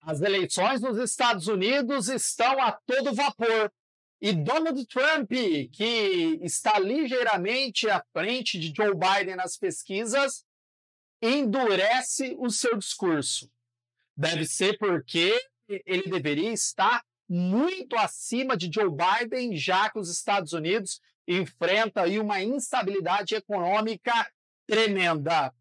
As eleições nos Estados Unidos estão a todo vapor e Donald Trump, que está ligeiramente à frente de Joe Biden nas pesquisas, endurece o seu discurso. Deve ser porque ele deveria estar muito acima de Joe Biden, já que os Estados Unidos enfrentam aí uma instabilidade econômica tremenda.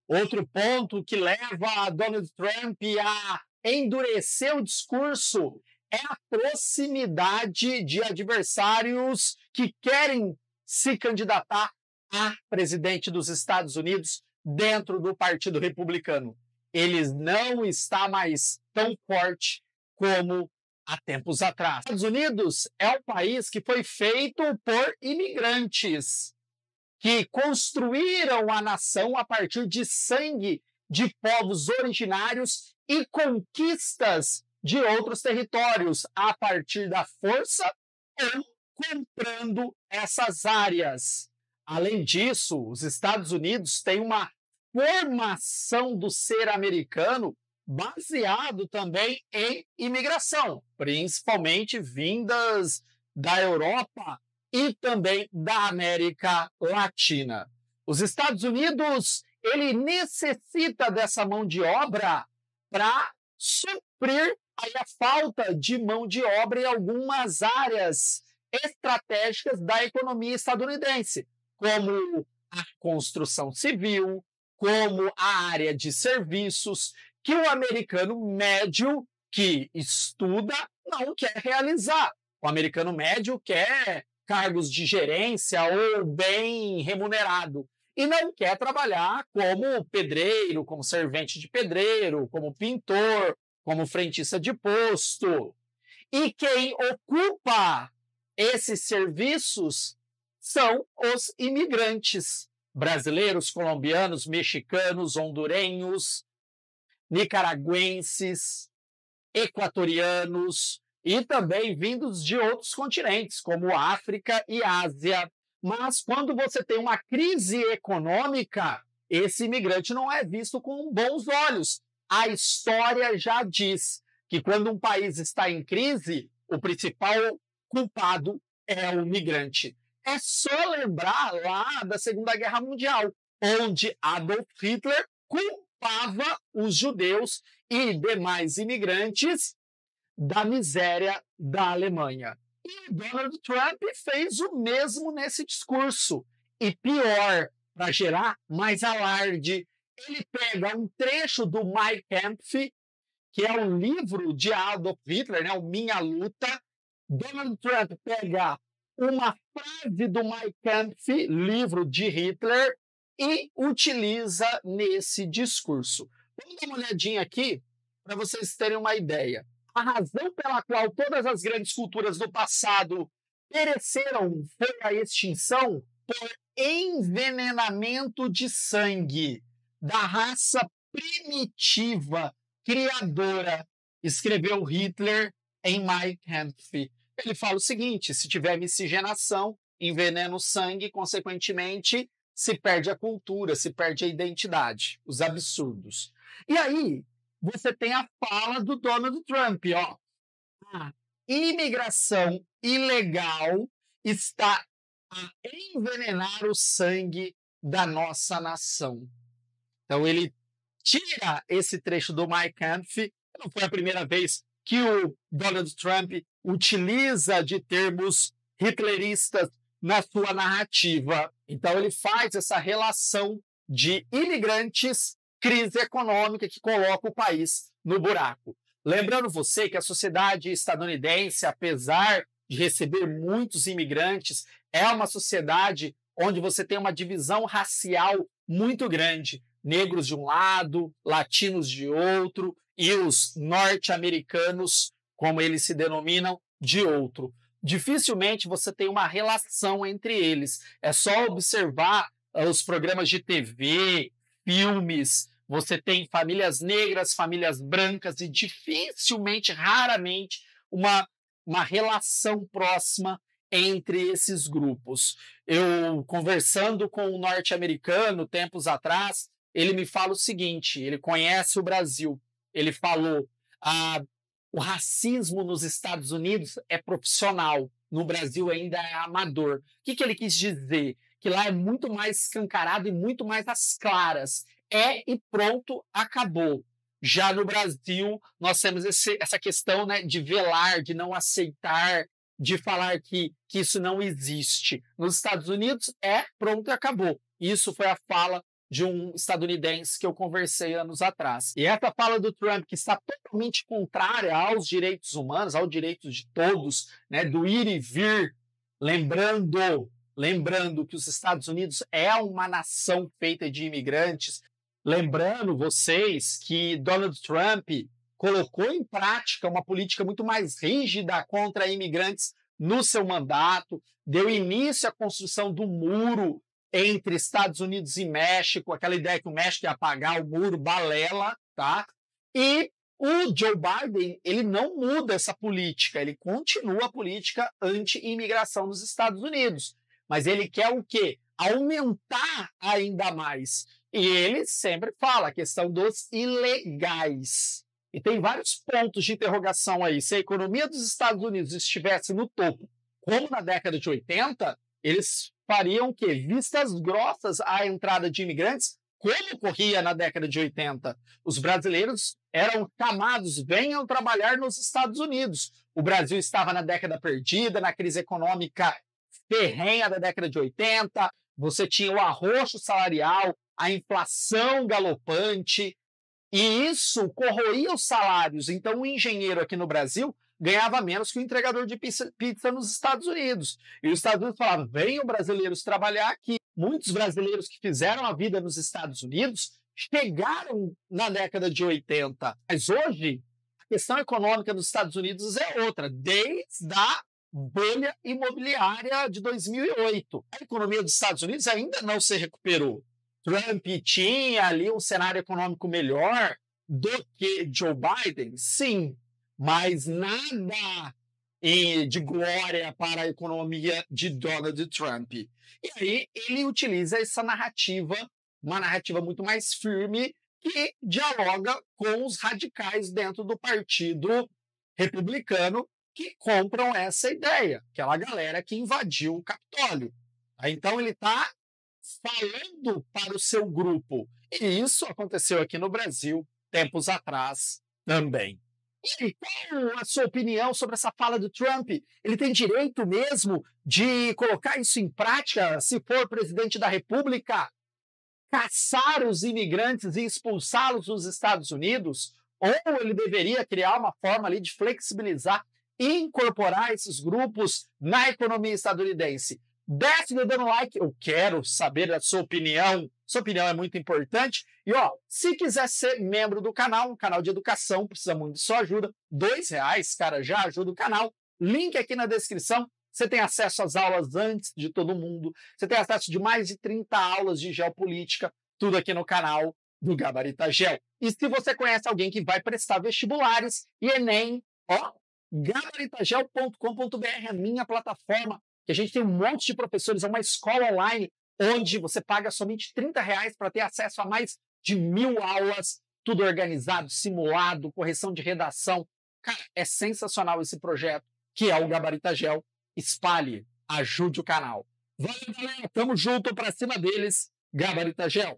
Outro ponto que leva Donald Trump a endurecer o discurso é a proximidade de adversários que querem se candidatar a presidente dos Estados Unidos dentro do Partido Republicano. Ele não está mais tão forte como há tempos atrás. Os Estados Unidos é um país que foi feito por imigrantes que construíram a nação a partir de sangue de povos originários e conquistas de outros territórios a partir da força ou comprando essas áreas. Além disso, os Estados Unidos têm uma formação do ser americano baseado também em imigração, principalmente vindas da Europa e também da América Latina. Os Estados Unidos, ele necessita dessa mão de obra para suprir aí a falta de mão de obra em algumas áreas estratégicas da economia estadunidense, como a construção civil, como a área de serviços, que o americano médio que estuda não quer realizar. O americano médio quer cargos de gerência ou bem remunerado e não quer trabalhar como pedreiro, como servente de pedreiro, como pintor, como frentista de posto. E quem ocupa esses serviços são os imigrantes brasileiros, colombianos, mexicanos, hondurenhos, nicaragüenses, equatorianos e também vindos de outros continentes, como África e Ásia. Mas quando você tem uma crise econômica, esse imigrante não é visto com bons olhos. A história já diz que quando um país está em crise, o principal culpado é o migrante. É só lembrar lá da Segunda Guerra Mundial, onde Adolf Hitler culpava os judeus e demais imigrantes da miséria da Alemanha. E Donald Trump fez o mesmo nesse discurso. E pior, para gerar mais alarde, ele pega um trecho do Mein Kampf, que é um livro de Adolf Hitler, né, o Minha Luta. Donald Trump pega uma frase do Mein Kampf, livro de Hitler, e utiliza nesse discurso. Vamos dar uma olhadinha aqui para vocês terem uma ideia. A razão pela qual todas as grandes culturas do passado pereceram foi a extinção por envenenamento de sangue da raça primitiva, criadora, escreveu Hitler em Mein Kampf. Ele fala o seguinte: se tiver miscigenação, envenena o sangue, consequentemente, se perde a cultura, se perde a identidade, os absurdos. E aí, você tem a fala do Donald Trump, ó. A imigração ilegal está a envenenar o sangue da nossa nação. Então, ele tira esse trecho do Mein Kampf. Não foi a primeira vez que o Donald Trump utiliza de termos hitleristas na sua narrativa. Então, ele faz essa relação de imigrantes, crise econômica que coloca o país no buraco. Lembrando você que a sociedade estadunidense, apesar de receber muitos imigrantes, é uma sociedade onde você tem uma divisão racial muito grande. Negros de um lado, latinos de outro e os norte-americanos, como eles se denominam, de outro. Dificilmente você tem uma relação entre eles. É só observar os programas de TV, filmes. Você tem famílias negras, famílias brancas e dificilmente, raramente, uma relação próxima entre esses grupos. Eu, conversando com um norte-americano tempos atrás, ele me fala o seguinte: ele conhece o Brasil. Ele falou: Ah, o racismo nos Estados Unidos é profissional, no Brasil ainda é amador. O que, que ele quis dizer? Que lá é muito mais escancarado e muito mais às claras. É e pronto, acabou. Já no Brasil, nós temos essa questão, né, de velar, de não aceitar, de falar que isso não existe. Nos Estados Unidos, é pronto e acabou. Isso foi a fala de um estadunidense que eu conversei anos atrás. E essa fala do Trump, que está totalmente contrária aos direitos humanos, aos direitos de todos, né, do ir e vir, lembrando que os Estados Unidos é uma nação feita de imigrantes, lembrando vocês que Donald Trump colocou em prática uma política muito mais rígida contra imigrantes no seu mandato, deu início à construção do muro entre Estados Unidos e México, aquela ideia que o México ia apagar o muro, balela, tá? E o Joe Biden, ele não muda essa política, ele continua a política anti-imigração nos Estados Unidos. Mas ele quer o quê? Aumentar ainda mais. E ele sempre fala a questão dos ilegais. E tem vários pontos de interrogação aí. Se a economia dos Estados Unidos estivesse no topo, como na década de 80, eles fariam o quê? Vistas grossas à entrada de imigrantes, como ocorria na década de 80. Os brasileiros eram chamados, venham trabalhar nos Estados Unidos. O Brasil estava na década perdida, na crise econômica ferrenha da década de 80, você tinha o arroxo salarial, a inflação galopante, e isso corroía os salários. Então, o engenheiro aqui no Brasil ganhava menos que o entregador de pizza nos Estados Unidos. E os Estados Unidos falavam, venham brasileiros trabalhar aqui. Muitos brasileiros que fizeram a vida nos Estados Unidos chegaram na década de 80. Mas hoje, a questão econômica dos Estados Unidos é outra, desde a bolha imobiliária de 2008. A economia dos Estados Unidos ainda não se recuperou. Trump tinha ali um cenário econômico melhor do que Joe Biden? Sim, mas nada de glória para a economia de Donald Trump. E aí ele utiliza essa narrativa, uma narrativa muito mais firme, que dialoga com os radicais dentro do Partido Republicano que compram essa ideia, aquela galera que invadiu o Capitólio. Então ele está falando para o seu grupo. E isso aconteceu aqui no Brasil tempos atrás também. E qual a sua opinião sobre essa fala do Trump? Ele tem direito mesmo de colocar isso em prática se for presidente da República? Caçar os imigrantes e expulsá-los dos Estados Unidos? Ou ele deveria criar uma forma ali de flexibilizar e incorporar esses grupos na economia estadunidense? Desce dando like, eu quero saber a sua opinião. Sua opinião é muito importante. E ó, se quiser ser membro do canal, um canal de educação, precisa muito de sua ajuda. R$2, cara, já ajuda o canal. Link aqui na descrição. Você tem acesso às aulas antes de todo mundo. Você tem acesso de mais de 30 aulas de geopolítica, tudo aqui no canal do Gabarita Geo. E se você conhece alguém que vai prestar vestibulares e Enem, ó, gabaritagel.com.br é a minha plataforma, que a gente tem um monte de professores, é uma escola online onde você paga somente R$30 para ter acesso a mais de 1000 aulas, tudo organizado, simulado, correção de redação. Cara, é sensacional esse projeto, que é o Gabarita Gel. Espalhe, ajude o canal. Valeu, galera, tamo junto, pra cima deles, Gabarita Gel.